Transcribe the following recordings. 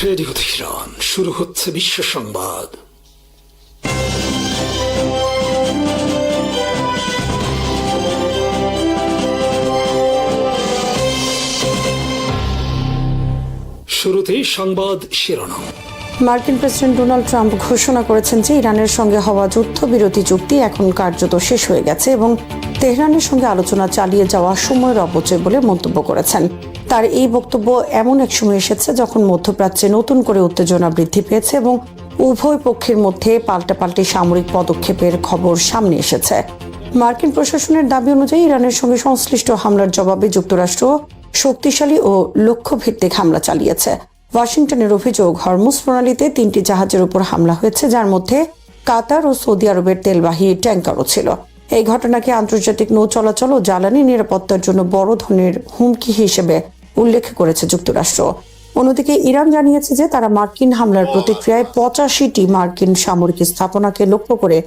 Radio Tehran, শুরু হচ্ছে বিশ্ব সংবাদ। শুরুতেই সংবাদ শিরোনাম। মার্কিন প্রেসিডেন্ট ডোনাল্ড ট্রাম্প ঘোষণা করেছেন যে ইরানের সঙ্গে হওয়া যুদ্ধবিরতি চুক্তি এখন কার্যত শেষ হয়ে গেছে এবং তেহরানের সঙ্গে আলোচনা চালিয়ে যাওয়া সময়ের অপচয় বলে মন্তব্য করেছেন। তার এই বক্তব্য এমন এক সময় এসেছে যখন মধ্যপ্রাচ্যে নতুন করে উত্তেজনা বৃদ্ধি পেয়েছে এবং উভয় পক্ষের মধ্যে পাল্টাপাল্টি সামরিক পদক্ষেপের খবর সামনে এসেছে। মার্কিন প্রশাসনের দাবি অনুযায়ী ইরানের সঙ্গে সংশ্লিষ্ট হামলার জবাবে যুক্তরাষ্ট্র শক্তিশালী ও লক্ষ্যভিত্তিক হামলা চালিয়েছে। ওয়াশিংটনের অভিযোগ, হরমুজ প্রণালীতে 3টি জাহাজের উপর হামলা হয়েছে, যার মধ্যে কাতার ও সৌদি আরবের তেলবাহী ট্যাঙ্কারও ছিল। এই ঘটনাকে আন্তর্জাতিক নৌ চলাচল ও জ্বালানি নিরাপত্তার জন্য বড় ধরনের হুমকি হিসেবে উল্লেখ করেছে যুক্তরাষ্ট্র। অন্যদিকে ইরান জানিয়েছে যে তারা মার্কিন হামলার প্রতিক্রিয়ায় 85টি মার্কিন সামরিক স্থাপনাকে লক্ষ্য করে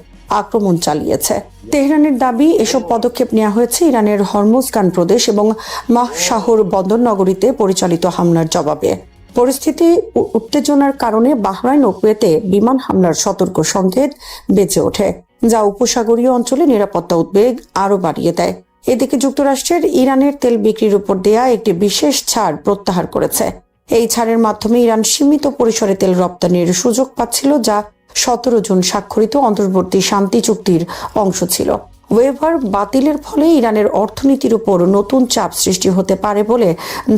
আক্রমণ চালিয়েছে। তেহরানের দাবি, এসব পদক্ষেপ নেওয়া হয়েছে ইরানের হরমুজগান প্রদেশ এবং মাহশাহর বন্দর নগরীতে পরিচালিত হামলার জবাবে। পরিস্থিতি উত্তেজনার কারণে বাহরাইন ও কুয়েতে বিমান হামলার সতর্ক সংকেত বেজে ওঠে, যা উপসাগরীয় অঞ্চলে নিরাপত্তা উদ্বেগ আরও বাড়িয়ে দেয়। এদিকে যুক্তরাষ্ট্রের ইরানের তেল বিক্রির উপর দেয়া একটি বিশেষ ছাড় প্রত্যাহার করেছে। এই ছাড়ের মাধ্যমে ইরান সীমিত পরিসরে তেল রপ্তানির সুযোগ পাচ্ছিল, যা 17 জুন স্বাক্ষরিত অন্তর্বর্তী শান্তি চুক্তির অংশ ছিল। ওয়েভার বাতিলের ফলে ইরানের অর্থনীতির উপর নতুন চাপ সৃষ্টি হতে পারে বলে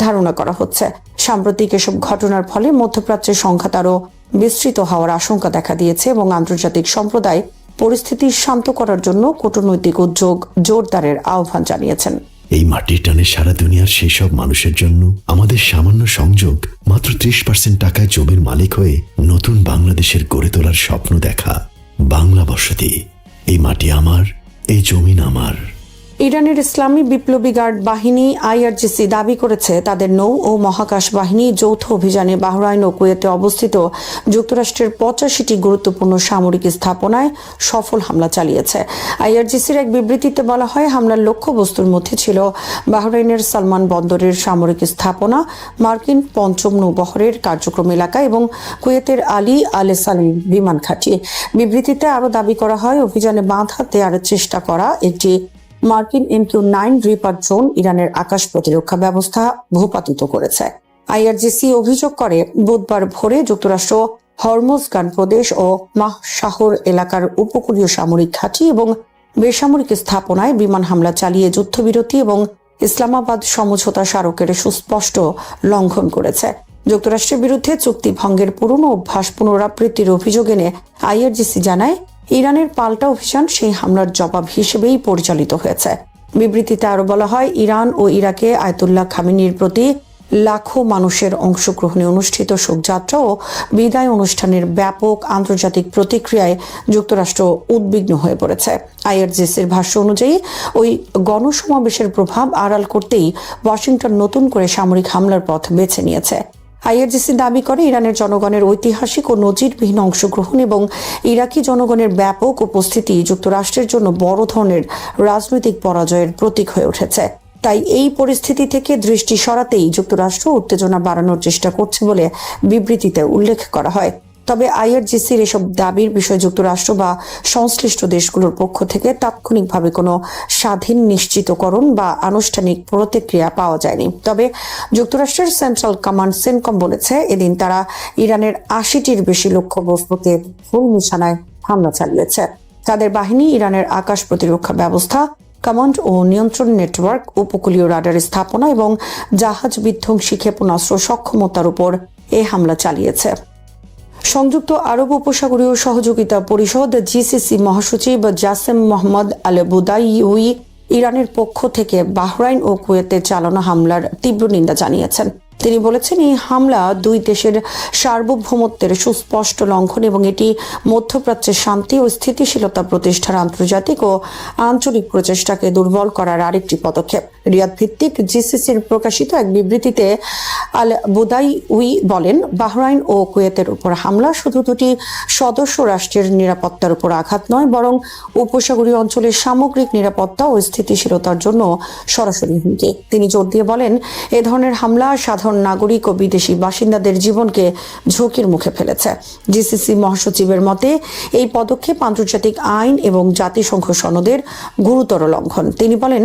ধারণা করা হচ্ছে। সাম্প্রতিক এসব ঘটনার ফলে মধ্যপ্রাচ্যের সংঘাত আরও বিস্তৃত হওয়ার আশঙ্কা দেখা দিয়েছে এবং আন্তর্জাতিক সম্প্রদায় পরিস্থিতি শান্ত করার জন্য কূটনৈতিক উদ্যোগ জোরদারের আহ্বান জানিয়েছেন। এই মাটির টানে সারা দুনিয়ার সেই সব মানুষের জন্য আমাদের সামান্য সংযোগ, মাত্র 30% টাকায় জমির মালিক হয়ে নতুন বাংলাদেশের গড়ে তোলার স্বপ্ন দেখা। বাংলা বসতি, এই মাটি আমার, এই জমিন আমার। ইরানের ইসলামী বিপ্লবী গার্ড বাহিনী আইআরজিসি দাবি করেছে তাদের নৌ ও মহাকাশ বাহিনী যৌথ অভিযানে বাহরাইন ও কুয়েতে অবস্থিত যুক্তরাষ্ট্রের 85টি গুরুত্বপূর্ণ সামরিক স্থাপনায় সফল হামলা চালিয়েছে। আইআরজিসির এক বিবৃতিতে বলা হয়, হামলার লক্ষ্যবস্তুর মধ্যে ছিল বাহরাইনের সালমান বন্দরের সামরিক স্থাপনা, মার্কিন 5ম নৌবহরের কার্যক্রম এলাকা এবং কুয়েতের আলী আলে সালিম বিমান ঘাঁটি। বিবৃতিতে আরও দাবি করা হয়, অভিযানে বাধা দেওয়ার চেষ্টা করা একটি মার্কিন MQ-9 রিপার ড্রোন ইরানের আকাশ প্রতিরক্ষা ব্যবস্থা ভূপাতিত করেছে। আইআরজিসি অভিযোগ করে, বুধবার ভোরে যুক্তরাষ্ট্র হরমুজগান প্রদেশ ও মাহশাহর এলাকার উপকূলীয় সামরিক ঘাঁটি এবং বেসামরিক স্থাপনায় বিমান হামলা চালিয়ে যুদ্ধবিরতি এবং ইসলামাবাদ সমঝোতা স্মারকের সুস্পষ্ট লঙ্ঘন করেছে। যুক্তরাষ্ট্রের বিরুদ্ধে চুক্তি ভঙ্গের পুরনো অভ্যাস পুনরাবৃত্তির অভিযোগ এনে আইআরজিসি জানায়, ইরানের পাল্টা অভিযান সেই হামলার জবাব হিসেবেই পরিচালিত হয়েছে। বিবৃতিতে আরো বলা হয়, ইরান ও ইরাকে আয়াতুল্লাহ খামেনির প্রতি লাখো মানুষের অংশগ্রহণে অনুষ্ঠিত শোকযাত্রা ও বিদায় অনুষ্ঠানের ব্যাপক আন্তর্জাতিক প্রতিক্রিয়ায় যুক্তরাষ্ট্র উদ্বিগ্ন হয়ে পড়েছে। আইআরজিসির ভাষ্য অনুযায়ী, ওই গণসমাবেশের প্রভাব আড়াল করতেই ওয়াশিংটন নতুন করে সামরিক হামলার পথ বেছে নিয়েছে। আইআরজিসি দাবি করে, ইরানের জনগণের ঐতিহাসিক ও নজিরবিহীন অংশগ্রহণ এবং ইরাকি জনগণের ব্যাপক উপস্থিতি যুক্তরাষ্ট্রের জন্য বড় ধরনের রাজনৈতিক পরাজয়ের প্রতীক হয়ে উঠেছে। তাই এই পরিস্থিতি থেকে দৃষ্টি সরাতেই যুক্তরাষ্ট্র উত্তেজনা বাড়ানোর চেষ্টা করছে বলে বিবৃতিতে উল্লেখ করা হয়। তবে আইআরজিসির এসব দাবির বিষয়ে যুক্তরাষ্ট্র বা সংশ্লিষ্ট দেশগুলোর পক্ষ থেকে তাৎক্ষণিকভাবে কোনো স্বাধীন নিশ্চিতকরণ বা আনুষ্ঠানিক প্রতিক্রিয়া পাওয়া যায়নি। তবে যুক্তরাষ্ট্রের সেন্ট্রাল কমান্ড সেনকম বলেছে, এদিন তারা ইরানের 80টির বেশি লক্ষ্যবস্তুতে ফুল নিশানায় হামলা চালিয়েছে। তাদের বাহিনী ইরানের আকাশ প্রতিরক্ষা ব্যবস্থা, কমান্ড ও নিয়ন্ত্রণ নেটওয়ার্ক, উপকূলীয় রাডার স্থাপনা এবং জাহাজ বিধ্বংসী ক্ষেপণাস্ত্র সক্ষমতার উপর এই হামলা চালিয়েছে। সংযুক্ত আরব উপসাগরীয় সহযোগিতা পরিষদ জিসিসি মহাসচিব জাসেম মোহাম্মদ আল বুদাইউই ইরানের পক্ষ থেকে বাহরাইন ও কুয়েতে চালানো হামলার তীব্র নিন্দা জানিয়েছেন। তিনি বলেছেন, এই হামলা দুই দেশের সার্বভৌমত্বের সুস্পষ্ট লঙ্ঘন এবং এটি মধ্যপ্রাচ্যের শান্তি ও স্থিতিশীলতা প্রতিষ্ঠার আন্তর্জাতিক ও আঞ্চলিক প্রচেষ্টাকে দুর্বল করার আরেকটি পদক্ষেপ। রিয়াদ ভিত্তিক জিসিসির প্রকাশিত এক বিবৃতিতে আল বুদাইউই বলেন, বাহরাইন ও কুয়েতের উপর হামলা শুধু দুটি সদস্য রাষ্ট্রের নিরাপত্তার উপর আঘাত নয়, বরং উপসাগরীয় অঞ্চলের সামগ্রিক নিরাপত্তা ও স্থিতিশীলতার জন্য সরাসরি হুমকি। তিনি জোর দিয়ে বলেন, এ ধরনের হামলা সাধারণ সাধারণ নাগরিক ও বিদেশি বাসিন্দাদের জীবনকে ঝুঁকির মুখে ফেলেছে। জিসিসি মহাসচিবের মতে এই পদক্ষেপ আন্তর্জাতিক আইন এবং জাতিসংঘ সনদের গুরুতর লঙ্ঘন। তিনি বলেন,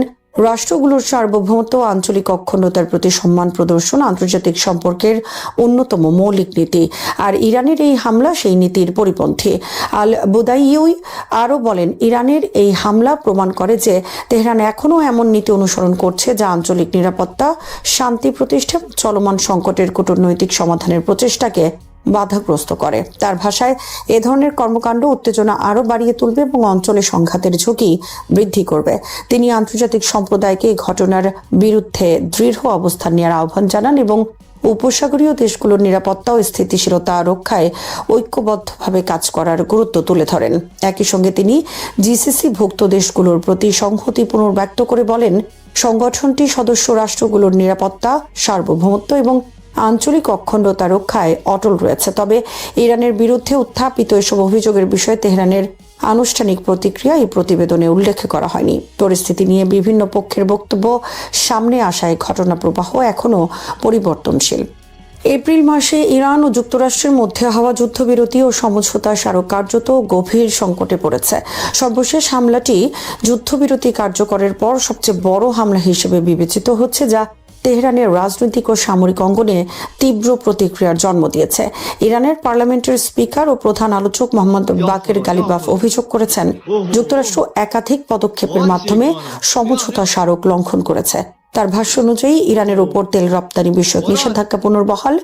রাষ্ট্রগুলোর সার্বভৌমত্ব ও আঞ্চলিক অখণ্ডতার প্রতি সম্মান প্রদর্শন আন্তর্জাতিক সম্পর্কের অন্যতম মৌলিক নীতি, আর ইরানের এই হামলা সেই নীতির পরিপন্থী। আল বুদাইয়ুই আরও বলেন, ইরানের এই হামলা প্রমাণ করে যে তেহরান এখনও এমন নীতি অনুসরণ করছে যা আঞ্চলিক নিরাপত্তা, শান্তি প্রতিষ্ঠা, চলমান সংকটের কূটনৈতিক সমাধানের প্রচেষ্টাকে বাধাগ্রস্ত করে। তার ভাষায়, এ ধরনের কর্মকাণ্ড উত্তেজনা আরও বাড়িয়ে তুলবে এবং অঞ্চলে সংঘাতের ঝুঁকি বৃদ্ধি করবে। তিনি আন্তর্জাতিক সম্প্রদায়কে এই ঘটনার বিরুদ্ধে দৃঢ় অবস্থান নেওয়ার আহ্বান জানান এবং উপসাগরীয় দেশগুলোর নিরাপত্তা ও স্থিতিশীলতা রক্ষায় ঐক্যবদ্ধভাবে কাজ করার গুরুত্ব তুলে ধরেন। একই সঙ্গে তিনি জিসিসি-ভুক্ত দেশগুলোর প্রতি সংহতি পুনর্ব্যক্ত করে বলেন, সংগঠনটি সদস্য রাষ্ট্রগুলোর নিরাপত্তা, সার্বভৌমত্ব এবং আঞ্চলিক অখণ্ডতা রক্ষায় অটল রয়েছে। তবে ইরানের বিরুদ্ধে উত্থাপিত এসব অভিযোগের বিষয়ে তেহরানের আনুষ্ঠানিক প্রতিক্রিয়া এই প্রতিবেদনে উল্লেখ করা হয়নি। পরিস্থিতি নিয়ে বিভিন্ন পক্ষের বক্তব্য সামনে আসায় ঘটনা প্রবাহ এখনও পরিবর্তনশীল। এপ্রিল মাসে ইরান ও যুক্তরাষ্ট্রের মধ্যে হওয়া যুদ্ধবিরতি ও সমঝোতা স্মারক কার্যত গভীর সংকটে পড়েছে। সর্বশেষ হামলাটি যুদ্ধবিরতি কার্যকরের পর সবচেয়ে বড় হামলা হিসেবে বিবেচিত হচ্ছে, যা তেহরানের রাজনৈতিক ও সামরিক অঙ্গনে তীব্র প্রতিক্রিয়ার জন্ম দিয়েছে। ইরানের পার্লামেন্টের স্পিকার ও প্রধান আলোচক মোহাম্মদ বাকের গালিবাফ অভিযোগ করেছেন, যুক্তরাষ্ট্র একাধিক পদক্ষেপের মাধ্যমে সমঝোতা স্মারক লঙ্ঘন করেছে। তার ভাষ্য অনুযায়ী ইরানের উপর তেল রপ্তানি বিষয়ক নিষেধাজ্ঞা পুনর্বহাল,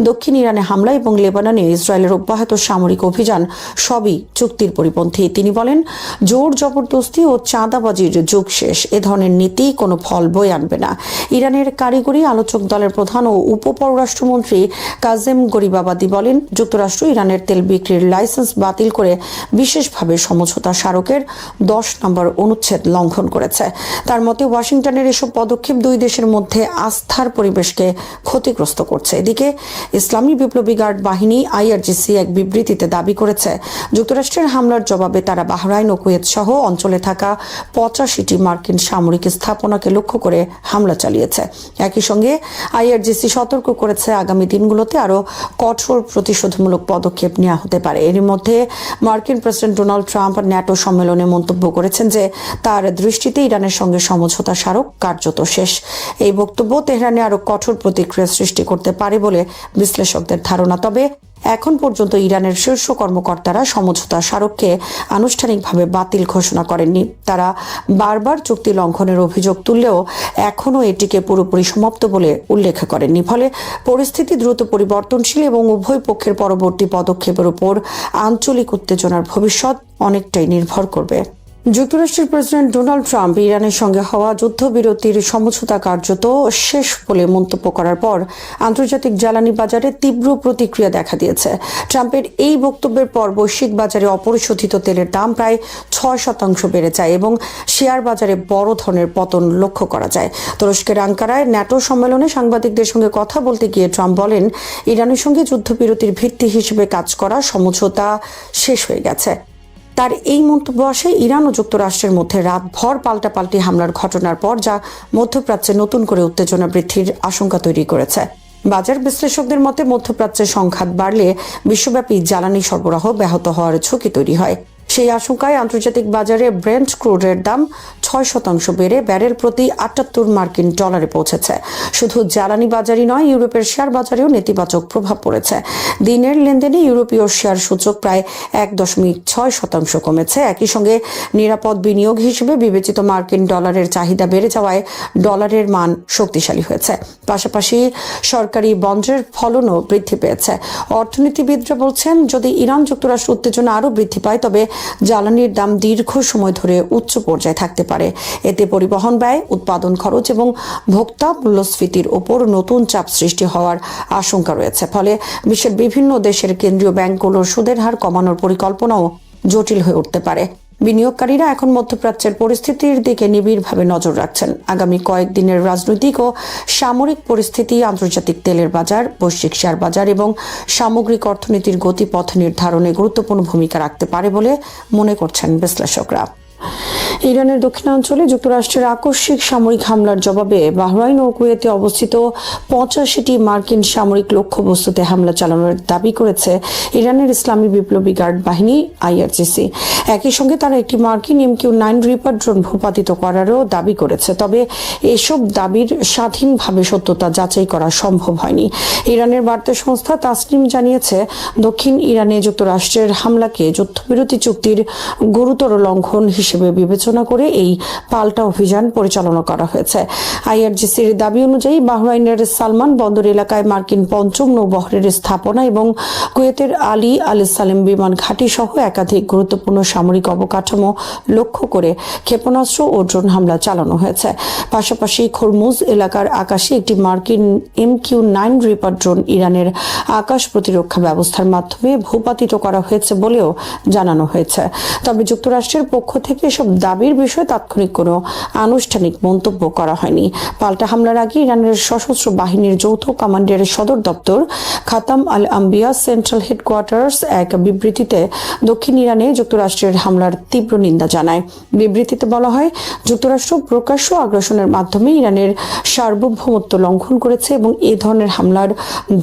দক্ষিণ ইরানে হামলা এবং লেবাননে ইসরায়েলের অব্যাহত সামরিক অভিযান সবই চুক্তির পরিপন্থী। তিনি বলেন, জোর জবরদস্তি ও চাঁদাবাজির যুগ শেষ। এ ধরনের নীতি কোনো ফল বয়ে আনবে না। ইরানের কারিগরি আলোচক দলের প্রধান ও উপপররাষ্ট্রমন্ত্রী কাজেম গরিবাবাদি বলেন, যুক্তরাষ্ট্র ইরানের তেল বিক্রির লাইসেন্স বাতিল করে বিশেষভাবে সমঝোতা স্মারকের 10 নম্বর অনুচ্ছেদ লঙ্ঘন করেছে। তার মতে, ওয়াশিংটনের এসব পদক্ষেপ দুই দেশের মধ্যে আস্থার পরিবেশকে ক্ষতিগ্রস্ত করছে। এদিকে ইসলামী বিপ্লবী গার্ড বাহিনী আইআরজিসি এক বিবৃতিতে দাবি করেছে, যুক্তরাষ্ট্রের হামলার জবাবে তারা বাহরাইন ও কুয়েত সহ অঞ্চলে থাকা 85টি মার্কিন সামরিক স্থাপনাকে লক্ষ্য করে হামলা চালিয়েছে। একই সঙ্গে আইআরজিসি সতর্ক করেছে, আগামী দিনগুলোতে আরও কঠোর প্রতিশোধমূলক পদক্ষেপ নেওয়া হতে পারে। এর মধ্যে মার্কিন প্রেসিডেন্ট ডোনাল্ড ট্রাম্প ন্যাটো সম্মেলনে মন্তব্য করেছেন যে তার দৃষ্টিতে ইরানের সঙ্গে সমঝোতা স্মারক কার্যত শেষ। এই বক্তব্য তেহরানে আরো কঠোর প্রতিক্রিয়া সৃষ্টি করতে পারে বলে বিশ্লেষকদের ধারণা। তবে এখন পর্যন্ত ইরানের শীর্ষ কর্মকর্তারা সমঝোতা স্মারককে আনুষ্ঠানিকভাবে বাতিল ঘোষণা করেননি। তারা বারবার চুক্তি লঙ্ঘনের অভিযোগ তুললেও এখনও এটিকে পুরোপুরি সমাপ্ত বলে উল্লেখ করেননি। ফলে পরিস্থিতি দ্রুত পরিবর্তনশীল এবং উভয় পক্ষের পরবর্তী পদক্ষেপের উপর আঞ্চলিক উত্তেজনার ভবিষ্যৎ অনেকটাই নির্ভর করবে। যুক্তরাষ্ট্রের প্রেসিডেন্ট ডোনাল্ড ট্রাম্প ইরানের সঙ্গে হওয়া যুদ্ধবিরতির সমঝোতা কার্যত শেষ বলে মন্তব্য করার পর আন্তর্জাতিক জ্বালানি বাজারে তীব্র প্রতিক্রিয়া দেখা দিয়েছে। ট্রাম্পের এই বক্তব্যের পর বৈশ্বিক বাজারে অপরিশোধিত তেলের দাম প্রায় 6% বেড়ে যায় এবং শেয়ার বাজারে বড় ধরনের পতন লক্ষ্য করা যায়। তুরস্কের আঙ্কারায় ন্যাটো সম্মেলনে সাংবাদিকদের সঙ্গে কথা বলতে গিয়ে ট্রাম্প বলেন, ইরানের সঙ্গে যুদ্ধবিরতির ভিত্তি হিসেবে কাজ করা সমঝোতা শেষ হয়ে গেছে। তার এই মন্তব্য আসে ইরান ও যুক্তরাষ্ট্রের মধ্যে রাতভর পাল্টাপাল্টি হামলার ঘটনার পর, যা মধ্যপ্রাচ্যে নতুন করে উত্তেজনা বৃদ্ধির আশঙ্কা তৈরি করেছে। বাজার বিশ্লেষকদের মতে, মধ্যপ্রাচ্যে সংঘাত বাড়লে বিশ্বব্যাপী জ্বালানি সরবরাহ ব্যাহত হওয়ার ঝুঁকি তৈরি হয়। সেই আশঙ্কায় আন্তর্জাতিক বাজারে ব্রেন্ট ক্রুডের দাম 6% বেড়ে ব্যারেল প্রতি $78 পৌঁছেছে। শুধু জ্বালানি বাজারই নয়, ইউরোপের শেয়ার বাজারেও নেতিবাচক প্রভাব পড়েছে। দিনের লেনদেনে ইউরোপীয় শেয়ার সূচক প্রায় 1.6% কমেছে। একই সঙ্গে নিরাপদ বিনিয়োগ হিসেবে বিবেচিত মার্কিন ডলারের চাহিদা বেড়ে যাওয়ায় ডলারের মান শক্তিশালী হয়েছে। পাশাপাশি সরকারি বন্ডের ফলনও বৃদ্ধি পেয়েছে। অর্থনীতিবিদরা বলছেন, যদি ইরান যুক্তরাষ্ট্র উত্তেজনা আরও বৃদ্ধি পায় তবে জ্বালানির দাম দীর্ঘ সময় ধরে উচ্চ পর্যায়ে থাকতে পারে। এতে পরিবহন ব্যয়, উৎপাদন খরচ এবং ভোক্তা মূল্যস্ফীতির ওপর নতুন চাপ সৃষ্টি হওয়ার আশঙ্কা রয়েছে। ফলে বিশ্বের বিভিন্ন দেশের কেন্দ্রীয় ব্যাংকগুলোর সুদের হার কমানোর পরিকল্পনাও জটিল হয়ে উঠতে পারে। বিনিয়োগকারীরা এখন মধ্যপ্রাচ্যের পরিস্থিতির দিকে নিবিড়ভাবে নজর রাখছেন। আগামী কয়েকদিনের রাজনৈতিক ও সামরিক পরিস্থিতি আন্তর্জাতিক তেলের বাজার, বৈশ্বিক শেয়ার বাজার এবং সামগ্রিক অর্থনীতির গতিপথ নির্ধারণে গুরুত্বপূর্ণ ভূমিকা রাখতে পারে বলে মনে করছেন বিশ্লেষকরা। ইরানের দক্ষিণাঞ্চলে যুক্তরাষ্ট্রের আকস্মিক সামরিক হামলার জবাবে বাহরাইন ও কুয়েতে অবস্থিত 85টি মার্কিন সামরিক লক্ষ্যবস্তুতে হামলা চালানোর দাবি করেছে ইরানের ইসলামী বিপ্লবী গার্ড বাহিনী আইআরজিসি। একই সঙ্গে তারা একটি মার্কিন MQ-9 রিপার ড্রোন ভূপাতিত করারও দাবি করেছে। তবে এসব দাবির স্বাধীনভাবে সত্যতা যাচাই করা সম্ভব হয়নি। ইরানের বার্তা সংস্থা তাসনিম জানিয়েছে, দক্ষিণ ইরানে যুক্তরাষ্ট্রের হামলাকে যুদ্ধবিরতি চুক্তির গুরুতর লঙ্ঘন হিসেবে বিবেচনা করে এই পাল্টা অভিযান পরিচালনা করা হয়েছে। আইআরজিসির দাবি অনুযায়ী বাহরাইনের সালমান বন্দর এলাকায় মার্কিন পঞ্চম নৌবহরের স্থাপনা এবং কুয়েতের আলী আল সালেম বিমান ঘাঁটি সহ একাধিক গুরুত্বপূর্ণ সামরিক অবকাঠামো লক্ষ্য করে ক্ষেপণাস্ত্র ও ড্রোন হামলা চালানো হয়েছে। পাশাপাশি খরমুজ এলাকার আকাশে একটি মার্কিন MQ-9 রিপার ড্রোন ইরানের আকাশ প্রতিরক্ষা ব্যবস্থার মাধ্যমে ভূপাতিত করা হয়েছে বলেও জানানো হয়েছে। তবে যুক্তরাষ্ট্রের পক্ষ থেকে এসব দাবির বিষয়ে তাৎক্ষণিক কোনো আনুষ্ঠানিক মন্তব্য করা হয়নি। পাল্টা হামলার আগে ইরানের সশস্ত্র বাহিনীর যৌথ কমান্ডের সদর দপ্তর খাতাম আল আম্বিয়া সেন্ট্রাল হেডকোয়ার্টার্স এক বিবৃতিতে দক্ষিণ ইরানে যুক্তরাষ্ট্রের হামলার তীব্র নিন্দা জানায়। বিবৃতিতে বলা হয়, যুক্তরাষ্ট্র প্রকাশ্য আগ্রাসনের মাধ্যমে ইরানের সার্বভৌমত্ব লঙ্ঘন করেছে এবং এ ধরনের হামলার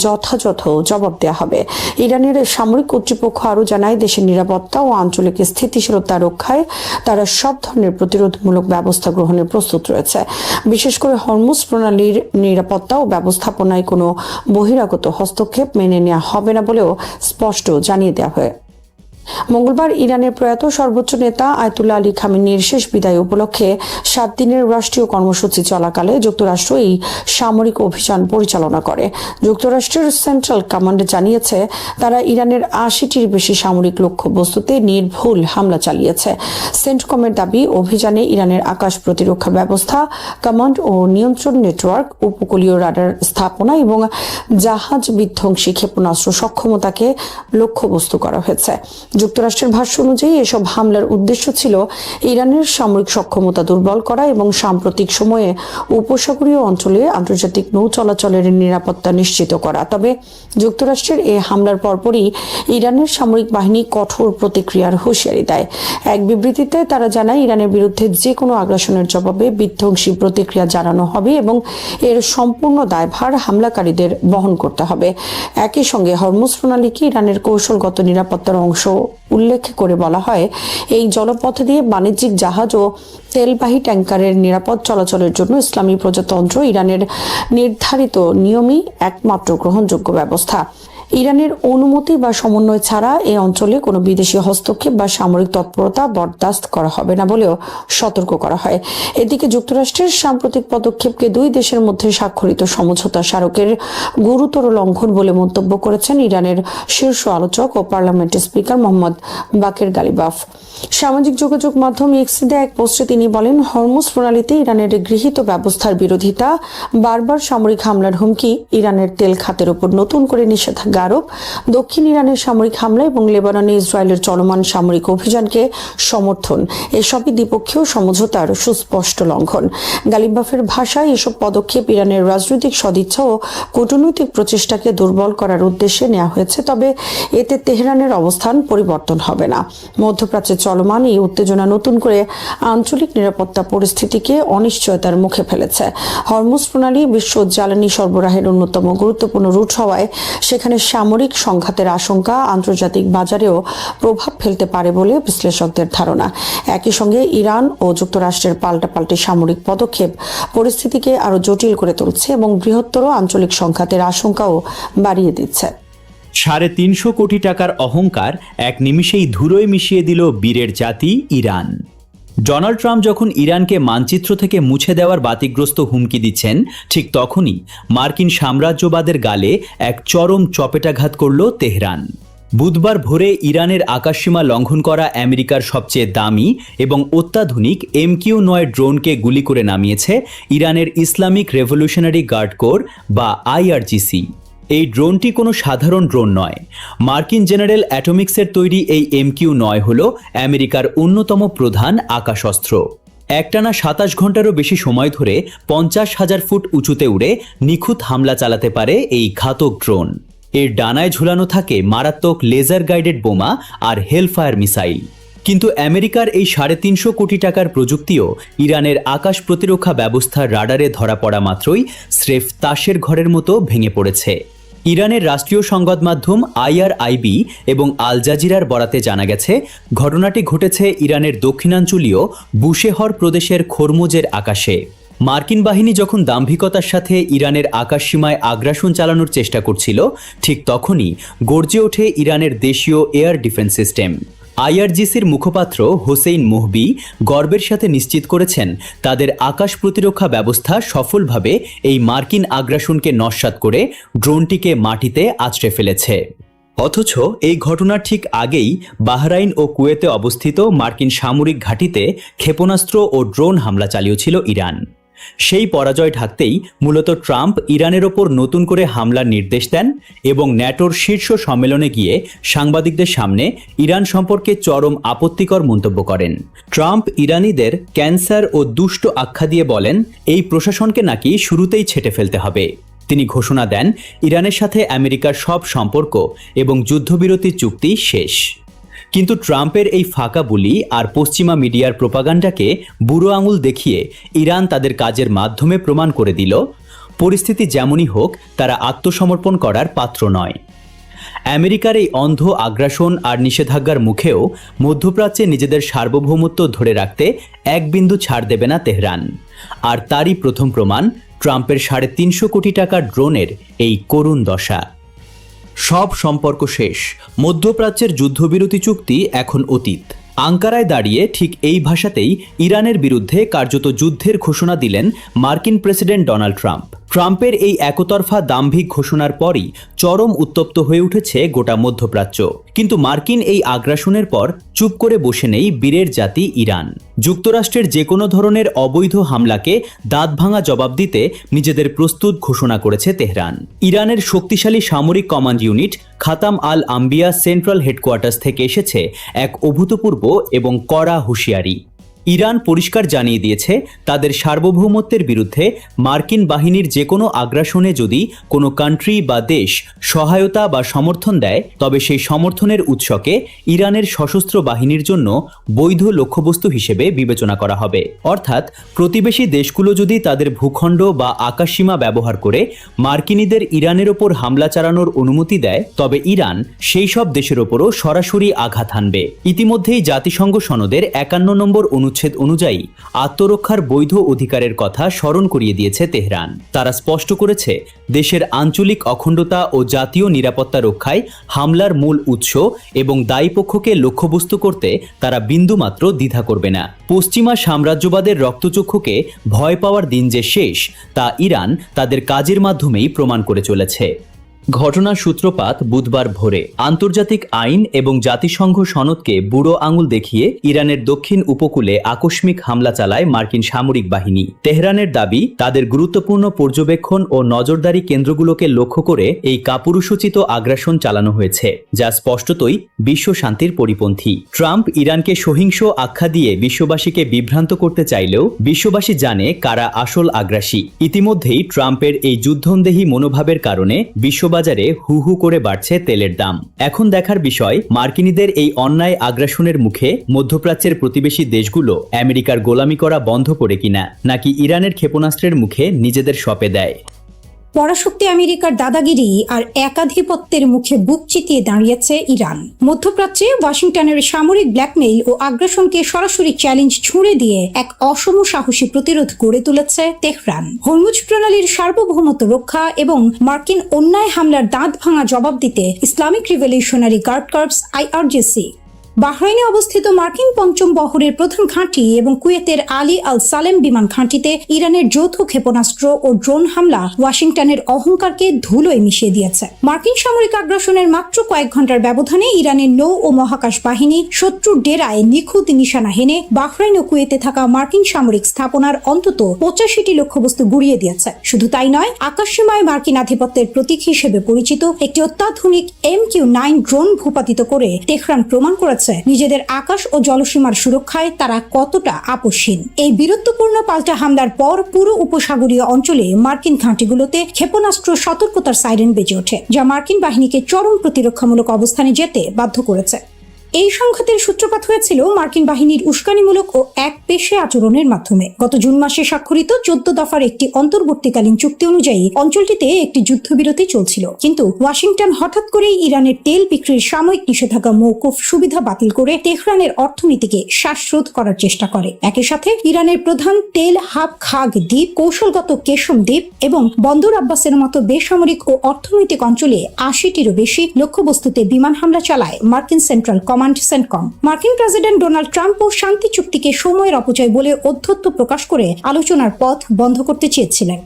যথাযথ জবাব দেওয়া হবে। ইরানের সামরিক কর্তৃপক্ষ আরও জানায়, দেশের নিরাপত্তা ও আঞ্চলিক স্থিতিশীলতা রক্ষায় তারা সব ধরনের প্রতিরোধমূলক ব্যবস্থা গ্রহণের প্রস্তুত রয়েছে। বিশেষ করে হরমুজ প্রণালীর নিরাপত্তা ও ব্যবস্থাপনায় কোনো বহিরাগত হস্তক্ষেপ মেনে নেওয়া হবে না বলেও স্পষ্ট জানিয়ে দেওয়া হয়। মঙ্গলবার ইরানের প্রয়াত সর্বোচ্চ নেতা আয়াতুল্লাহ আলী খামেনির শেষ বিদায় উপলক্ষে 7 দিনের রাষ্ট্রীয় কর্মসূচি চলাকালে যুক্তরাষ্ট্র এই সামরিক অভিযান পরিচালনা করে। যুক্তরাষ্ট্রের সেন্ট্রাল কমান্ড জানিয়েছে, তারা ইরানের 80টির বেশি সামরিক লক্ষ্যবস্তুতে নির্ভুল হামলা চালিয়েছে। সেন্টকমের দাবি, অভিযানে ইরানের আকাশ প্রতিরক্ষা ব্যবস্থা, কমান্ড ও নিয়ন্ত্রণ নেটওয়ার্ক, উপকূলীয় রাডার স্থাপনা এবং জাহাজ বিধ্বংসী ক্ষেপণাস্ত্র সক্ষমতাকে লক্ষ্যবস্তু করা হয়েছে। যুক্তরাষ্ট্রের ভাষ্য অনুযায়ী এসব হামলার উদ্দেশ্য ছিল ইরানের সামরিক সক্ষমতা দুর্বল করা এবং সাম্প্রতিক সময়ে উপসাগরীয় অঞ্চলে আন্তর্জাতিক নৌ চলাচলের নিরাপত্তা নিশ্চিত করা। তবে যুক্তরাষ্ট্রের এই হামলার পরপরই ইরানের সামরিক বাহিনী কঠোর প্রতিক্রিয়ার হুঁশিয়ারি দেয়। এক বিবৃতিতে তারা জানায়, ইরানের বিরুদ্ধে যে কোনো আগ্রাসনের জবাবে বিধ্বংসী প্রতিক্রিয়া জানানো হবে এবং এর সম্পূর্ণ দায়ভার হামলাকারীদের বহন করতে হবে। একই সঙ্গে হরমুজ প্রণালীকে ইরানের কৌশলগত নিরাপত্তার অংশ উল্লেখ করে বলা হয়, এই জলপথ দিয়ে বাণিজ্যিক জাহাজ ও তেলবাহী ট্যাঙ্কারের নিরাপদ চলাচলের জন্য ইসলামী প্রজাতন্ত্র ইরানের নির্ধারিত নিয়মই একমাত্র গ্রহণযোগ্য ব্যবস্থা। ইরানের অনুমতি বা সমন্বয় ছাড়া এই অঞ্চলে কোনো বিদেশি হস্তক্ষেপ বা সামরিক তৎপরতা বরদাস্ত করা হবে না বলেও সতর্ক করা হয়। এদিকে যুক্তরাষ্ট্রের সাম্প্রতিক পদক্ষেপকে দুই দেশের মধ্যে স্বাক্ষরিত সমঝোতা স্মারকের গুরুতর লঙ্ঘন বলে মন্তব্য করেছেন ইরানের শীর্ষ আলোচক ও পার্লামেন্টের স্পিকার মোহাম্মদ বাকের গালিবাফ। সামাজিক যোগাযোগ মাধ্যম এক্সে এক পোস্টে তিনি বলেন, হরমুজ প্রণালীতে ইরানের গৃহীত ব্যবস্থার বিরোধিতা, বারবার সামরিক হামলার হুমকি, ইরানের তেল খাতের উপর নতুন করে নিষেধাজ্ঞা আরোপ, দক্ষিণ ইরানের সামরিক হামলা এবং লেবাননে ইসরায়েলের চলমান সামরিক অভিযানকে সমর্থন, এসবই দ্বিপক্ষীয় সমঝোতার সুস্পষ্ট লঙ্ঘন। গালিবাফের ভাষায় এসব পদক্ষেপ ইরানের রাজনৈতিক সদিচ্ছা ও কূটনৈতিক প্রচেষ্টাকে দুর্বল করার উদ্দেশ্যে নেওয়া হয়েছে। তবে এতে তেহরানের অবস্থান পরিবর্তন হবে না। মধ্যপ্রাচ্যে চলমান এই উত্তেজনা নতুন করে আঞ্চলিক নিরাপত্তা পরিস্থিতিকে অনিশ্চয়তার মুখে ফেলেছে। হরমুজ প্রণালী বিশ্ব জ্বালানি সরবরাহের অন্যতম গুরুত্বপূর্ণ রুট হওয়ায় সেখানে সামরিক সংঘাতের আশঙ্কা আন্তর্জাতিক বাজারেও প্রভাব ফেলতে পারে বলে বিশ্লেষকদের ধারণা। একই সঙ্গে ইরান ও যুক্তরাষ্ট্রের পাল্টাপাল্টি সামরিক পদক্ষেপ পরিস্থিতিকে আরও জটিল করে তুলছে এবং বৃহত্তর আঞ্চলিক সংঘাতের আশঙ্কাও বাড়িয়ে দিচ্ছে। 350 কোটি টাকার অহংকার এক নিমিষেই ধুলোয় মিশিয়ে দিল বীরের জাতি ইরান। ডোনাল্ড ট্রাম্প যখন ইরানকে মানচিত্র থেকে মুছে দেওয়ার বাতিগ্রস্ত হুমকি দিচ্ছেন, ঠিক তখনই মার্কিন সাম্রাজ্যবাদের গালে এক চরম চপেটাঘাত করল তেহরান। বুধবার ভোরে ইরানের আকাশসীমা লঙ্ঘন করা আমেরিকার সবচেয়ে দামি এবং অত্যাধুনিক MQ-9 ড্রোনকে গুলি করে নামিয়েছে ইরানের ইসলামিক রেভলিউশনারি গার্ড কোর বা IRGC। এই ড্রোনটি কোনো সাধারণ ড্রোন নয়। মার্কিন জেনারেল অ্যাটমিক্সের তৈরি এই MQ-9 হল আমেরিকার অন্যতম প্রধান আকাশঅস্ত্র। একটানা 27 ঘন্টারও বেশি সময় ধরে 50,000 ফুট উঁচুতে উড়ে নিখুঁত হামলা চালাতে পারে এই ঘাতক ড্রোন। এর ডানায় ঝুলানো থাকে মারাত্মক লেজার গাইডেড বোমা আর হেলফায়ার মিসাইল। কিন্তু আমেরিকার এই 350 কোটি টাকার প্রযুক্তিও ইরানের আকাশ প্রতিরক্ষা ব্যবস্থার রাডারে ধরা পড়া মাত্রই স্রেফ তাসের ঘরের মতো ভেঙে পড়েছে। ইরানের রাষ্ট্রীয় সংবাদ মাধ্যম IRIB এবং আল জাজিরার বরাতে জানা গেছে, ঘটনাটি ঘটেছে ইরানের দক্ষিণাঞ্চলীয় বুশেহর প্রদেশের খোরমুজের আকাশে। মার্কিন বাহিনী যখন দাম্ভিকতার সাথে ইরানের আকাশসীমায় আগ্রাসন চালানোর চেষ্টা করছিল, ঠিক তখনই গর্জে ওঠে ইরানের দেশীয় এয়ার ডিফেন্স সিস্টেম। IRGCর মুখপাত্র হোসেইন মোহবি গর্বের সাথে নিশ্চিত করেছেন, তাদের আকাশ প্রতিরক্ষা ব্যবস্থা সফলভাবে এই মার্কিন আগ্রাসনকে নস্যাৎ করে ড্রোনটিকে মাটিতে আছড়ে ফেলেছে। অথচ এই ঘটনার ঠিক আগেই বাহরাইন ও কুয়েতে অবস্থিত মার্কিন সামরিক ঘাঁটিতে ক্ষেপণাস্ত্র ও ড্রোন হামলা চালিয়েছিল ইরান। সেই পরাজয় ঢাকতেই মূলত ট্রাম্প ইরানের ওপর নতুন করে হামলার নির্দেশ দেন এবং ন্যাটোর শীর্ষ সম্মেলনে গিয়ে সাংবাদিকদের সামনে ইরান সম্পর্কে চরম আপত্তিকর মন্তব্য করেন। ট্রাম্প ইরানিদের ক্যান্সার ও দুষ্ট আখ্যা দিয়ে বলেন, এই প্রশাসনকে নাকি শুরুতেই ছেঁটে ফেলতে হবে। তিনি ঘোষণা দেন, ইরানের সাথে আমেরিকার সব সম্পর্ক এবং যুদ্ধবিরতি চুক্তি শেষ। কিন্তু ট্রাম্পের এই ফাঁকা বুলি আর পশ্চিমা মিডিয়ার প্রোপাগান্ডাকে বুড়ো আঙুল দেখিয়ে ইরান তাদের কাজের মাধ্যমে প্রমাণ করে দিল, পরিস্থিতি যেমনই হোক তারা আত্মসমর্পণ করার পাত্র নয়। আমেরিকার এই অন্ধ আগ্রাসন আর নিষেধাজ্ঞার মুখেও মধ্যপ্রাচ্যে নিজেদের সার্বভৌমত্ব ধরে রাখতে এক বিন্দু ছাড় দেবে না তেহরান। আর তারই প্রথম প্রমাণ ট্রাম্পের 350 কোটি টাকার ড্রোনের এই করুণ দশা। সব সম্পর্ক শেষ, মধ্যপ্রাচ্যের যুদ্ধবিরতি চুক্তি এখন অতীত। আঙ্কারায় দাঁড়িয়ে ঠিক এই ভাষাতেই ইরানের বিরুদ্ধে কার্যত যুদ্ধের ঘোষণা দিলেন মার্কিন প্রেসিডেন্ট ডোনাল্ড ট্রাম্প। ট্রাম্পের এই একতরফা দাম্ভিক ঘোষণার পরই চরম উত্তপ্ত হয়ে উঠেছে গোটা মধ্যপ্রাচ্য। কিন্তু মার্কিন এই আগ্রাসনের পর চুপ করে বসে নেই বীরের জাতি ইরান। যুক্তরাষ্ট্রের যে কোনো ধরনের অবৈধ হামলাকে দাঁতভাঙা জবাব দিতে নিজেদের প্রস্তুত ঘোষণা করেছে তেহরান। ইরানের শক্তিশালী সামরিক কমান্ড ইউনিট খাতাম আল আম্বিয়া সেন্ট্রাল হেডকোয়ার্টার্স থেকে এসেছে এক অভূতপূর্ব এবং কড়া হুঁশিয়ারি। ইরান পরিষ্কার জানিয়ে দিয়েছে, তাদের সার্বভৌমত্বের বিরুদ্ধে মার্কিন বাহিনীর যে কোনো আগ্রাসনে যদি কোনো কান্ট্রি বা দেশ সহায়তা বা সমর্থন দেয়, তবে সেই সমর্থনের উৎসকে ইরানের সশস্ত্র বাহিনীর জন্য বৈধ লক্ষ্যবস্তু হিসেবে বিবেচনা করা হবে। অর্থাৎ প্রতিবেশী দেশগুলো যদি তাদের ভূখণ্ড বা আকাশসীমা ব্যবহার করে মার্কিনীদের ইরানের ওপর হামলা চালানোর অনুমতি দেয়, তবে ইরান সেই সব দেশের ওপরও সরাসরি আঘাত হানবে। ইতিমধ্যেই জাতিসংঘ সনদের 51 নম্বর অনুচ্ছেদ অনুযায়ী আত্মরক্ষার বৈধ অধিকারের কথা স্মরণ করিয়ে দিয়েছে তেহরান। তারা স্পষ্ট করেছে, দেশের আঞ্চলিক অখণ্ডতা ও জাতীয় নিরাপত্তা রক্ষায় হামলার মূল উৎস এবং দায়ী পক্ষকে লক্ষ্যবস্তু করতে তারা বিন্দুমাত্র দ্বিধা করবে না। পশ্চিমা সাম্রাজ্যবাদের রক্তচক্ষুকে ভয় পাওয়ার দিন যে শেষ, তা ইরান তাদের কাজের মাধ্যমেই প্রমাণ করে চলেছে। ঘটনার সূত্রপাত বুধবার ভোরে। আন্তর্জাতিক আইন এবং জাতিসংঘ সনদকে বুড়ো আঙুল দেখিয়ে ইরানের দক্ষিণ উপকূলে আকস্মিক হামলা চালায় মার্কিন সামরিক বাহিনী। তেহরানের দাবি, তাদের গুরুত্বপূর্ণ পর্যবেক্ষণ ও নজরদারি কেন্দ্রগুলোকে লক্ষ্য করে এই কাপুরুষোচিত আগ্রাসন চালানো হয়েছে, যা স্পষ্টতই বিশ্ব শান্তির পরিপন্থী। ট্রাম্প ইরানকে সহিংস আখ্যা দিয়ে বিশ্ববাসীকে বিভ্রান্ত করতে চাইলেও বিশ্ববাসী জানে কারা আসল আগ্রাসী। ইতিমধ্যেই ট্রাম্পের এই যুদ্ধন্দেহী মনোভাবের কারণে বিশ্ববাসী বাজারে হু হু করে বাড়ছে তেলের দাম। এখন দেখার বিষয়, মার্কিনীদের এই অন্যায় আগ্রাসনের মুখে মধ্যপ্রাচ্যের প্রতিবেশী দেশগুলো আমেরিকার গোলামি করা বন্ধ করে কিনা, নাকি ইরানের ক্ষেপণাস্ত্রের মুখে নিজেদের সঁপে দেয়। পরাশক্তি আমেরিকার দাদাগিরি আর একাধিপত্যের মুখে বুক চিতিয়ে দাঁড়িয়েছে ইরান। মধ্যপ্রাচ্যে ওয়াশিংটনের সামরিক ব্ল্যাকমেইল ও আগ্রাসনকে সরাসরি চ্যালেঞ্জ ছুঁড়ে দিয়ে এক অসম সাহসী প্রতিরোধ গড়ে তুলেছে তেহরান। হরমুজ প্রণালীর সার্বভৌমত্ব রক্ষা এবং মার্কিন অন্যায় হামলার দাঁত ভাঙা জবাব দিতে Islamic revolutionary guard corps IRGC, বাহরাইনে অবস্থিত মার্কিন পঞ্চম বহরের প্রধান ঘাঁটি এবং কুয়েতের আলী আল সালেম বিমান ঘাঁটিতে ইরানের যৌথ ক্ষেপণাস্ত্র ও ড্রোন হামলা ওয়াশিংটনের অহংকারকে ধুলোয় মিশিয়ে দিয়েছে। মার্কিন সামরিক আগ্রাসনের মাত্র কয়েক ঘন্টার ব্যবধানে ইরানের নৌ ও মহাকাশ বাহিনী শত্রুর ডেরায় নিখুঁত নিশানা হেনে বাহরাইন ও কুয়েতে থাকা মার্কিন সামরিক স্থাপনার অন্তত 85টি লক্ষ্যবস্তু গুড়িয়ে দিয়েছে। শুধু তাই নয়, আকাশসীমায় মার্কিন আধিপত্যের প্রতীক হিসেবে পরিচিত একটি অত্যাধুনিক MQ-9 ড্রোন ভূপাতিত করে তেহরান প্রমাণ করেছে নিজেদের আকাশ ও জলসীমার সুরক্ষায় তারা কতটা আপোষহীন। এই বীরত্বপূর্ণ পাল্টা হামলার পর পুরো উপসাগরীয় অঞ্চলে মার্কিন ঘাঁটিগুলোতে ক্ষেপণাস্ত্র সতর্কতার সাইরেন বেজে ওঠে, যা মার্কিন বাহিনীকে চরম প্রতিরক্ষামূলক অবস্থানে যেতে বাধ্য করেছে। এই সংঘাতের সূত্রপাত হয়েছিল মার্কিন বাহিনীর উস্কানিমূলক ও একপেশে আচরণের মাধ্যমে। গত জুন মাসে স্বাক্ষরিত 14 দফার একটি অন্তর্বর্তীকালীন চুক্তি অনুযায়ী অঞ্চলটিতে একটি যুদ্ধবিরতি চলছিল, কিন্তু ওয়াশিংটন হঠাৎ করেই ইরানের তেল বিক্রির সাময়িক নিষেধাজ্ঞা মওকুফ সুবিধা বাতিল করে তেহরানের অর্থনীতিকে শ্বাসরোধ করার চেষ্টা করে। একই সাথে ইরানের প্রধান তেল হাব খাগ দ্বীপ, কৌশলগত কেশম দ্বীপ এবং বন্দর আব্বাসের মতো বেসামরিক ও অর্থনৈতিক অঞ্চলে 80টিরও বেশি লক্ষ্যবস্তুতে বিমান হামলা চালায় মার্কিন সেন্ট্রাল কমান্ড সেন্টকম। মার্কিন প্রেসিডেন্ট ডোনাল্ড ট্রাম্প ও শান্তি চুক্তিকে সময়ের অপচয় বলে অধ্যত্ব প্রকাশ করে আলোচনার পথ বন্ধ করতে চেয়েছিলেন।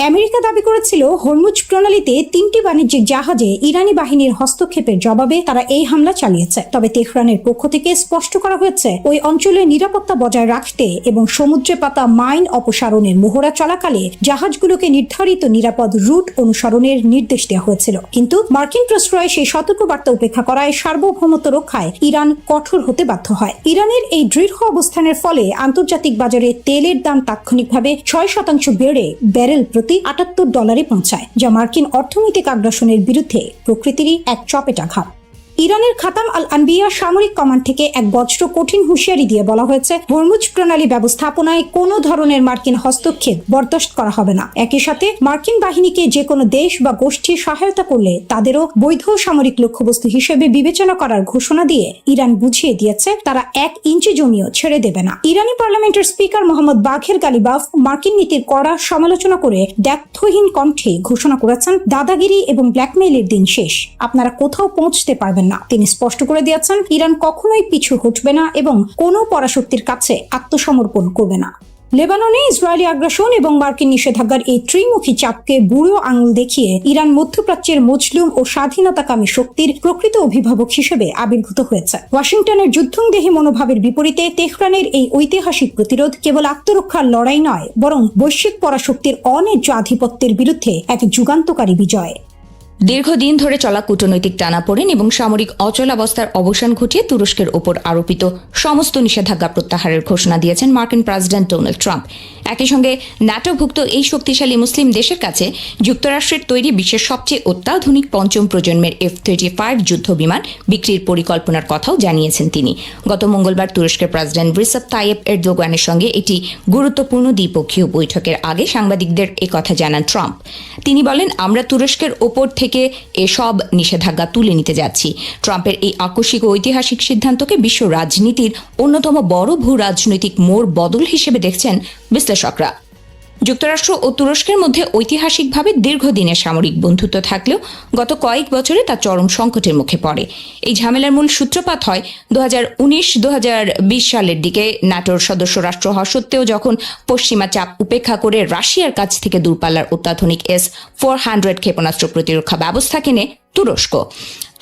আমেরিকা দাবি করেছিল হরমুজ প্রণালীতে 3টি বাণিজ্যিক জাহাজে ইরানি বাহিনীর হস্তক্ষেপের জবাবে তারা এই হামলা চালিয়েছে। তবে তেহরানের পক্ষ থেকে স্পষ্ট করা হয়েছে ওই অঞ্চলে নিরাপত্তা বজায় রাখতে এবং সমুদ্রে পাতা মাইন অপসারণের মহড়া চলাকালে জাহাজগুলোকে নির্ধারিত নিরাপদ রুট অনুসরণের নির্দেশ দেওয়া হয়েছিল। কিন্তু মার্কিন প্রশ্রয়ে সেই সতর্কবার্তা উপেক্ষা করায় সার্বভৌমত্ব রক্ষায় ইরান কঠোর হতে বাধ্য হয়। ইরানের এই দৃঢ় অবস্থানের ফলে আন্তর্জাতিক বাজারে তেলের দাম তাৎক্ষণিকভাবে 6% বেড়ে ব্যারেল $78 পৌঁছায়, যা মার্কিন অর্থনৈতিক আগ্রাসনের বিরুদ্ধে প্রকৃতিরই এক চপেটাঘাত। ইরানের খাতাম আল আনবিয়া সামরিক কমান্ড থেকে এক বজ্র কঠিন হুঁশিয়ারি দিয়ে বলা হয়েছে, হরমুজ প্রণালী ব্যবস্থাপনায় কোনো ধরনের মার্কিন হস্তক্ষেপ বরদাস্ত করা হবে না। একই সাথে মার্কিন বাহিনীকে যে কোনো দেশ বা গোষ্ঠী সহায়তা করলে তাদেরও বৈধ সামরিক লক্ষ্যবস্তু হিসেবে বিবেচনা করার ঘোষণা দিয়ে ইরান বুঝিয়ে দিয়েছে তারা 1 ইঞ্চি জমিও ছেড়ে দেবে না। ইরানি পার্লামেন্টের স্পিকার মোহাম্মদ বাঘের গালিবাফ মার্কিন নীতির কড়া সমালোচনা করে দ্ব্যর্থহীন কণ্ঠে ঘোষণা করেছেন, দাদাগিরি এবং ব্ল্যাকমেইলের দিন শেষ, আপনারা কোথাও পৌঁছতে পারবেন না। তিনি স্পষ্ট করে দিয়েছেন, ইরান কখনোই পিছু হটবে না এবং কোনো পরাশক্তির কাছে আত্মসমর্পণ করবে না। লেবাননে ইসরায়েলি আগ্রাসন এবং মার্কিন নিষেধাজ্ঞার এই ত্রিমুখী চাপকে বুড়ো আঙুল দেখিয়ে ইরান মধ্যপ্রাচ্যের মজলুম ও স্বাধীনতাকামী শক্তির প্রকৃত অভিভাবক হিসেবে আবির্ভূত হয়েছে। ওয়াশিংটনের যুদ্ধংদেহী মনোভাবের বিপরীতে তেহরানের এই ঐতিহাসিক প্রতিরোধ কেবল আত্মরক্ষার লড়াই নয়, বরং বৈশ্বিক পরাশক্তির অন্যায্য আধিপত্যের বিরুদ্ধে এক যুগান্তকারী বিজয়। দীর্ঘদিন ধরে চলা কূটনৈতিক টানাপোড়েন এবং সামরিক অচলাবস্থার অবসান ঘটিয়ে তুরস্কের ওপর আরোপিত সমস্ত নিষেধাজ্ঞা প্রত্যাহারের ঘোষণা দিয়েছেন মার্কিন প্রেসিডেন্ট ডোনাল্ড ট্রাম্প। একই সঙ্গে ন্যাটোভুক্ত এই শক্তিশালী মুসলিম দেশের কাছে যুক্তরাষ্ট্রের তৈরি বিশ্বের সবচেয়ে অত্যাধুনিক 5ম প্রজন্মের F-35 যুদ্ধ বিমান বিক্রির পরিকল্পনার কথাও জানিয়েছেন তিনি। গত মঙ্গলবার তুরস্কের প্রেসিডেন্ট রিসেপ তাইয়েপ এরদোগানের সঙ্গে একটি গুরুত্বপূর্ণ দ্বিপক্ষীয় বৈঠকের আগে সাংবাদিকদের একথা জানান ট্রাম্প। তিনি বলেন, আমরা তুরস্কের ওপর থেকে এসব নিষেধাজ্ঞা তুলে নিতে যাচ্ছি। ট্রাম্পের এই আকস্মিক ও ঐতিহাসিক সিদ্ধান্তকে বিশ্ব রাজনীতির অন্যতম বড় ভূ রাজনৈতিক মোড় বদল হিসেবে দেখছেন বিশ্লেষকরা। যুক্তরাষ্ট্র ও তুরস্কের মধ্যে ঐতিহাসিকভাবে দীর্ঘদিনের সামরিক বন্ধুত্ব থাকলেও গত কয়েক বছরে তা চরম সংকটের মুখে পড়ে। এই ঝামেলার মূল সূত্রপাত হয় 2019-2020 সালের দিকে ন্যাটোর সদস্য রাষ্ট্র হওয়া সত্ত্বেও যখন পশ্চিমা চাপ উপেক্ষা করে রাশিয়ার কাছ থেকে দূরপাল্লার অত্যাধুনিক S-400 ক্ষেপণাস্ত্র প্রতিরক্ষা ব্যবস্থা কেনে তুরস্ক।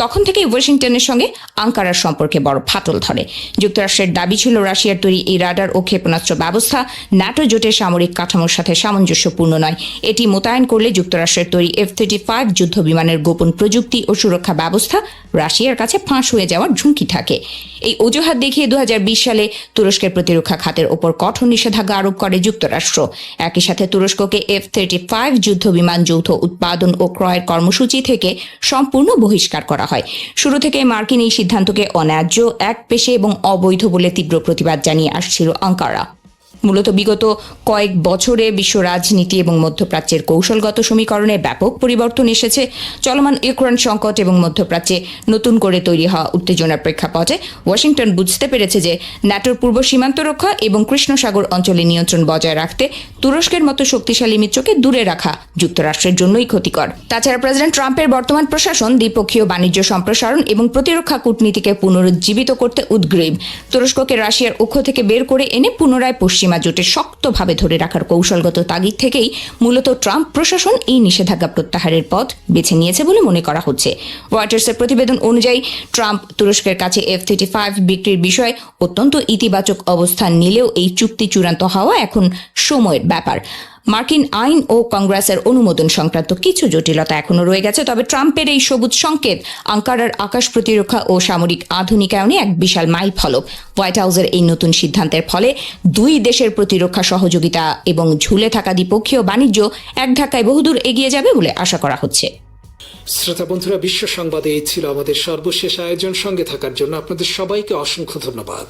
তখন থেকে ওয়াশিংটনের সঙ্গে আঙ্কারার সম্পর্কে বড় ফাটল ধরে। যুক্তরাষ্ট্রের দাবি ছিল রাশিয়ার তৈরি এই রাডার ও ক্ষেপণাস্ত্র ব্যবস্থা ন্যাটো জোটের সামরিক কাঠামোর সাথে সামঞ্জস্যপূর্ণ নয়। এটি মোতায়েন করলে যুক্তরাষ্ট্রের তৈরি F-35 যুদ্ধ বিমানের গোপন প্রযুক্তি ও সুরক্ষা ব্যবস্থা রাশিয়ার কাছে ফাঁস হয়ে যাওয়ার ঝুঁকি থাকে। এই অজুহাত দেখিয়ে 2020 সালে তুরস্কের প্রতিরক্ষা খাতের ওপর কঠোর নিষেধাজ্ঞা আরোপ করে যুক্তরাষ্ট্র। একই সাথে তুরস্ককে F-35 যুদ্ধ বিমান যৌথ উৎপাদন ও ক্রয়ের কর্মসূচি থেকে সম্পূর্ণ বহিষ্কার করা হয়। শুরু থেকে মার্কিন এই সিদ্ধান্তকে অন্যায্য, একপেশে এবং অবৈধ বলে তীব্র প্রতিবাদ জানিয়ে আসছিল আঙ্কারা। মূলত বিগত কয়েক বছরে বিশ্ব রাজনীতি এবং মধ্যপ্রাচ্যের কৌশলগত সমীকরণে ব্যাপক পরিবর্তন এসেছে। চলমান ইউক্রেন সংকট এবং মধ্যপ্রাচ্যে নতুন করে তৈরি হওয়া উত্তেজনার প্রেক্ষাপটে ওয়াশিংটন বুঝতে পেরেছে যে ন্যাটোর পূর্ব সীমান্ত রক্ষা এবং কৃষ্ণ সাগর অঞ্চলে নিয়ন্ত্রণ বজায় রাখতে তুরস্কের মতো শক্তিশালী মিত্রকে দূরে রাখা যুক্তরাষ্ট্রের জন্যই ক্ষতিকর। তাছাড়া প্রেসিডেন্ট ট্রাম্পের বর্তমান প্রশাসন দ্বিপক্ষীয় বাণিজ্য সম্প্রসারণ এবং প্রতিরক্ষা কূটনীতিকে পুনরুজ্জীবিত করতে উদ্গ্রীব। তুরস্ককে রাশিয়ার অক্ষ থেকে বের করে এনে পুনরায় পশ্চিমা জোটে শক্তভাবে ধরে রাখার কৌশলগত তাগিদ থেকেই মূলত ট্রাম্প প্রশাসন এই নিষেধাজ্ঞা প্রত্যাহারের পথ বেছে নিয়েছে বলে মনে করা হচ্ছে। রয়টার্সের প্রতিবেদন অনুযায়ী ট্রাম্প তুরস্কের কাছে F-35 বিক্রির বিষয়ে অত্যন্ত ইতিবাচক অবস্থান নিলেও এই চুক্তি চূড়ান্ত হওয়া এখন সময়ের ব্যাপার। মার্কিন আইন ও কংগ্রেসের অনুমোদন সংক্রান্ত কিছু জটিলতা এখনও রয়ে গেছে। তবে ট্রাম্পের এই সবুজ সংকেত আঙ্কারার আকাশ প্রতিরক্ষা ও সামরিক আধুনিকায়নে এক বিশাল মাইল ফলক। হোয়াইট হাউসের এই নতুন সিদ্ধান্তের ফলে দুই দেশের প্রতিরক্ষা সহযোগিতা এবং ঝুলে থাকা দ্বিপক্ষীয় বাণিজ্য এক ধাক্কায় বহুদূর এগিয়ে যাবে বলে আশা করা হচ্ছে। শ্রোতা বন্ধুরা, বিশ্ব সংবাদে এই ছিল আমাদের সর্বশেষ আয়োজন। সঙ্গে থাকার জন্য আপনাদের সবাইকে অসংখ্য ধন্যবাদ।